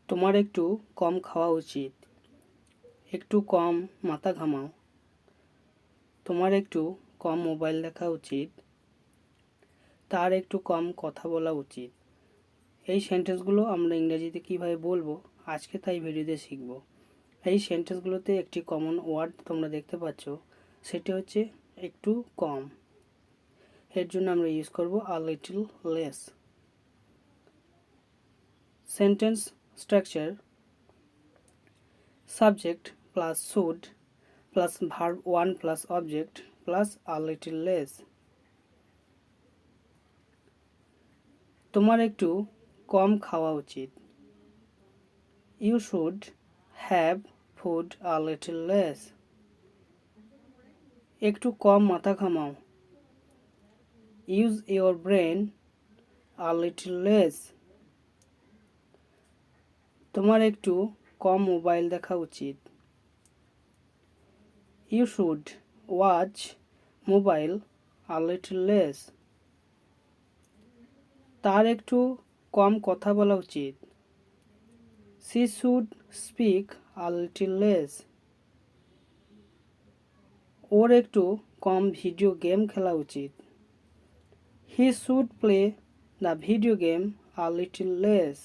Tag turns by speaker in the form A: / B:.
A: তোমার একটু কম খাওয়া উচিত, একটু কম মাথা ঘামাও। তোমার একটু কম মোবাইল দেখা উচিত, তার একটু কম কথা বলা উচিত। এই সেন্টেন্সগুলো আমরা ইংরেজিতে কিভাবে বলবো আজকে তাই ভিডিওতে শিখব। এই সেন্টেন্সগুলোতে একটি কমন ওয়ার্ড তোমরা দেখতে পাচ্ছ, সেটি হচ্ছে একটু কম। এর জন্য আমরা ইউজ করব a little less. Sentence structure: subject plus should plus verb one plus object plus a little less. তোমার একটু কম খাওয়া উচিত। You should have food a little less. একটু কম মাথা ঘামাও। Use your brain a little less. তোমার একটু কম মোবাইল দেখা উচিত। You should watch mobile a little less. তার একটু কম কথা বলা উচিত। She should speak a little less. ওর একটু কম ভিডিও গেম খেলা উচিত। He should play the video game a little less.